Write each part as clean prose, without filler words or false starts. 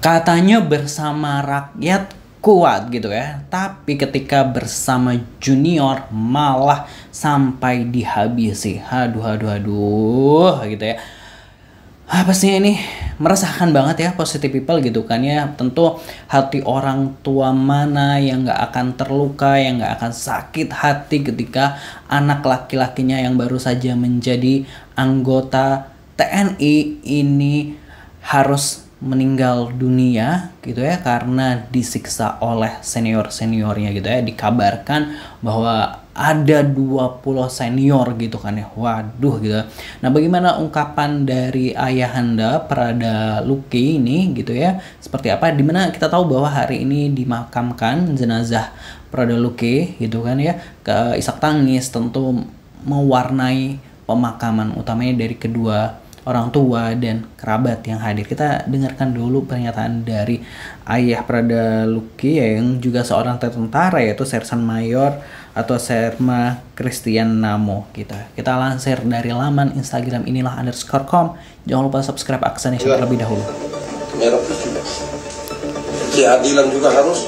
Katanya bersama rakyat kuat gitu ya, tapi ketika bersama junior malah sampai dihabisi. Aduh gitu ya. Pastinya ini meresahkan banget ya, positive people gitu kan ya. Tentu hati orang tua mana yang gak akan terluka, yang gak akan sakit hati ketika anak laki-lakinya yang baru saja menjadi anggota TNI ini harus meninggal dunia gitu ya, karena disiksa oleh senior-seniornya gitu ya. Dikabarkan bahwa ada 20 senior gitu kan ya. Waduh gitu. Nah, bagaimana ungkapan dari ayahanda Prada Luki ini gitu ya, seperti apa? Dimana kita tahu bahwa hari ini dimakamkan jenazah Prada Luki gitu kan ya. Isak tangis tentu mewarnai pemakaman utamanya dari kedua orang tua dan kerabat yang hadir. Kita dengarkan dulu pernyataan dari ayah Prada Luki yang juga seorang tentara, yaitu Sersan Mayor atau Serma Christian Namo. Kita lansir dari laman Instagram inilah_com. Jangan lupa subscribe Aksanation terlebih dahulu. Merah putih. Keadilan juga harus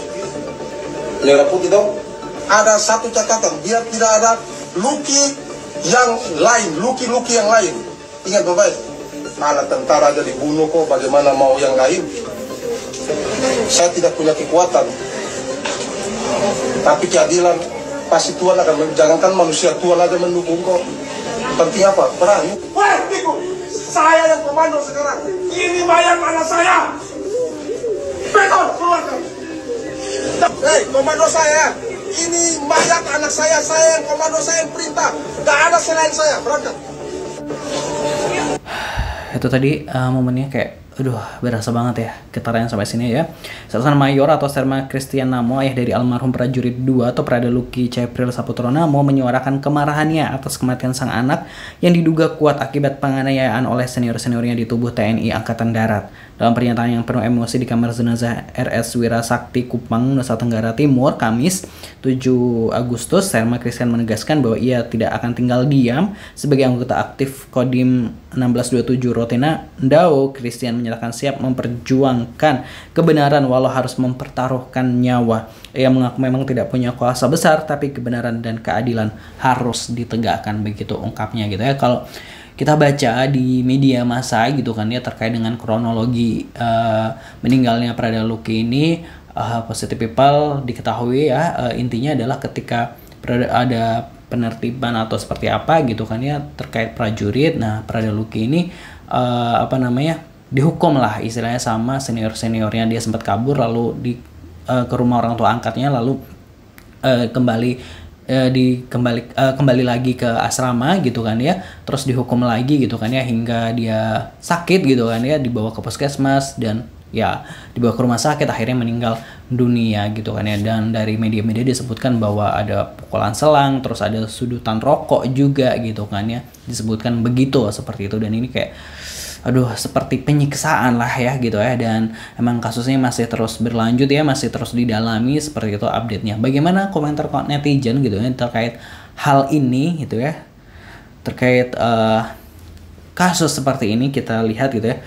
merah putih dong. Ada satu catatan, biar tidak ada Luki yang lain, Luki yang lain. Ingat baik, anak tentara aja dibunuh kok, bagaimana mau yang lain? Saya tidak punya kekuatan, tapi keadilan pasti Tuhan akan, jangankan manusia, Tuhan aja mendukung kok. Penting apa? Berani. Wah, Tiku, saya yang komando sekarang. Ini mayat anak saya. Betul, keluarkan. Hei, komando saya. Ini mayat anak saya yang komando, saya yang perintah. Gak ada selain saya, berangkat. Itu tadi momennya kayak berasa banget ya, getaran sampai sini ya. Sersan Mayor atau Serma Christian Namo, ayah dari almarhum prajurit 2 atau Prada Luki Cepril Saputro Namo, menyuarakan kemarahannya atas kematian sang anak yang diduga kuat akibat penganiayaan oleh senior-seniornya di tubuh TNI Angkatan Darat. Dalam pernyataan yang penuh emosi di kamar jenazah RS Wirasakti Kupang, Nusa Tenggara Timur, Kamis 7 Agustus, Serma Christian menegaskan bahwa ia tidak akan tinggal diam. Sebagai anggota aktif Kodim 1627 Rotena Ndao, Christian menyatakan siap memperjuangkan kebenaran walau harus mempertaruhkan nyawa. Ia mengaku memang tidak punya kuasa besar, tapi kebenaran dan keadilan harus ditegakkan, begitu ungkapnya gitu ya. Kalau kita baca di media massa gitu kan ya, terkait dengan kronologi meninggalnya Prada Luki ini, positive people diketahui ya, intinya adalah ketika ada penertiban atau seperti apa gitu kan ya terkait prajurit. Nah, Prada Luki ini dihukum lah istilahnya sama seniornya. Dia sempat kabur lalu ke rumah orang tua angkatnya, lalu kembali lagi ke asrama gitu kan ya, terus dihukum lagi gitu kan ya, hingga dia sakit gitu kan ya, dibawa ke puskesmas dan ya dibawa ke rumah sakit, akhirnya meninggal dunia gitu kan ya. Dan dari media-media disebutkan bahwa ada pukulan selang, terus ada sudutan rokok juga gitu kan ya, disebutkan begitu seperti itu. Dan ini kayak seperti penyiksaan lah ya gitu ya. Dan emang kasusnya masih terus berlanjut ya, masih terus didalami, seperti itu update-nya. Bagaimana komentar netizen gitu ya terkait hal ini gitu ya, terkait kasus seperti ini. Kita lihat gitu ya,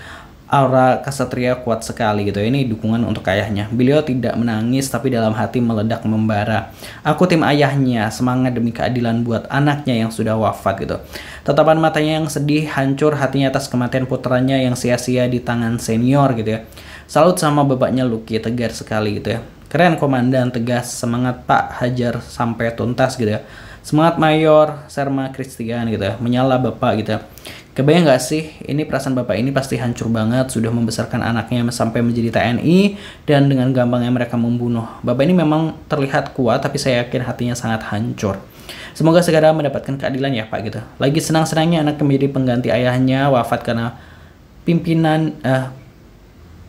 aura kesatria kuat sekali gitu ya. Ini dukungan untuk ayahnya. Beliau tidak menangis tapi dalam hati meledak membara. Aku tim ayahnya, semangat demi keadilan buat anaknya yang sudah wafat gitu. Tatapan matanya yang sedih, hancur hatinya atas kematian putranya yang sia-sia di tangan senior gitu ya. Salut sama bapaknya Luki, tegar sekali gitu ya. Keren komandan, tegas, semangat Pak, hajar sampai tuntas gitu ya. Semangat Mayor Serma Christian gitu ya, menyala bapak gitu ya. Kebayang gak sih, ini perasaan bapak ini pasti hancur banget, sudah membesarkan anaknya sampai menjadi TNI dan dengan gampangnya mereka membunuh. Bapak ini memang terlihat kuat, tapi saya yakin hatinya sangat hancur. Semoga segera mendapatkan keadilan ya Pak gitu. Lagi senang-senangnya anak menjadi pengganti ayahnya wafat karena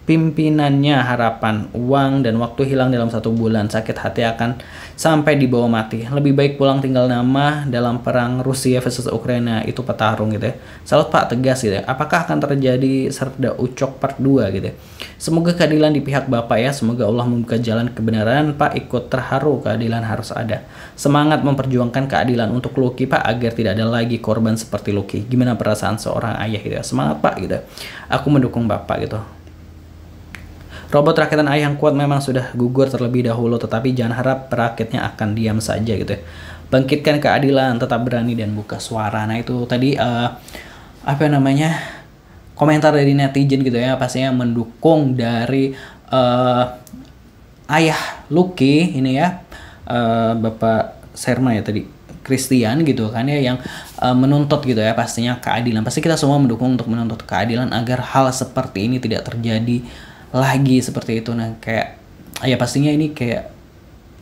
pimpinannya harapan, uang, dan waktu hilang dalam 1 bulan. Sakit hati akan sampai dibawa mati. Lebih baik pulang tinggal nama dalam perang Rusia versus Ukraina, itu petarung gitu ya. Salut Pak, tegas gitu ya. Apakah akan terjadi Serda Ucok part 2 gitu ya. Semoga keadilan di pihak Bapak ya. Semoga Allah membuka jalan kebenaran. Pak ikut terharu, keadilan harus ada. Semangat memperjuangkan keadilan untuk Luki Pak, agar tidak ada lagi korban seperti Luki. Gimana perasaan seorang ayah gitu ya. Semangat Pak gitu ya. Aku mendukung Bapak gitu. Robot rakitan ayah yang kuat memang sudah gugur terlebih dahulu, tetapi jangan harap perakitnya akan diam saja gitu ya. Bangkitkan keadilan, tetap berani dan buka suara. Nah itu tadi apa namanya, komentar dari netizen gitu ya, pastinya mendukung dari ayah Lucky ini ya, Bapak Serma ya tadi, Christian gitu kan ya, yang menuntut gitu ya pastinya keadilan. Pasti kita semua mendukung untuk menuntut keadilan agar hal seperti ini tidak terjadi lagi seperti itu. Nah kayak ya pastinya ini kayak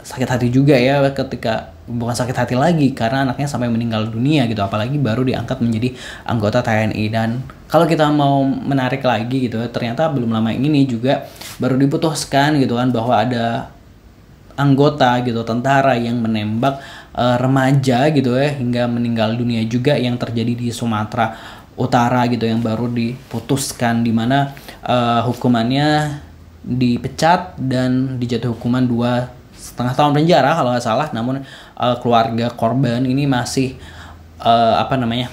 sakit hati juga ya, ketika bukan sakit hati lagi karena anaknya sampai meninggal dunia gitu, apalagi baru diangkat menjadi anggota TNI. Dan kalau kita mau menarik lagi gitu, ternyata belum lama ini juga baru diputuskan gitu kan bahwa ada anggota gitu, tentara yang menembak remaja gitu ya hingga meninggal dunia juga, yang terjadi di Sumatera Utara gitu, yang baru diputuskan, dimana hukumannya dipecat dan dijatuhi hukuman 2,5 tahun penjara kalau nggak salah. Namun keluarga korban ini masih apa namanya,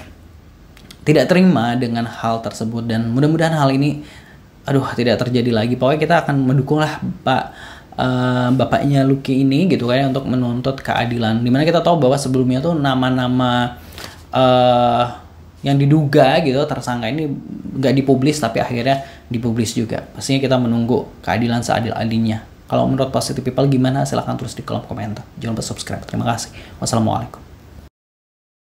tidak terima dengan hal tersebut, dan mudah-mudahan hal ini tidak terjadi lagi. Pokoknya kita akan mendukung lah bapaknya Lucky ini gitu kan untuk menuntut keadilan. Dimana kita tahu bahwa sebelumnya tuh nama-nama yang diduga gitu tersangka ini nggak dipublis, tapi akhirnya dipublis juga. Pastinya kita menunggu keadilan seadil-adilnya. Kalau menurut Positive People gimana? Silahkan tulis di kolom komentar. Jangan lupa subscribe. Terima kasih. Wassalamualaikum.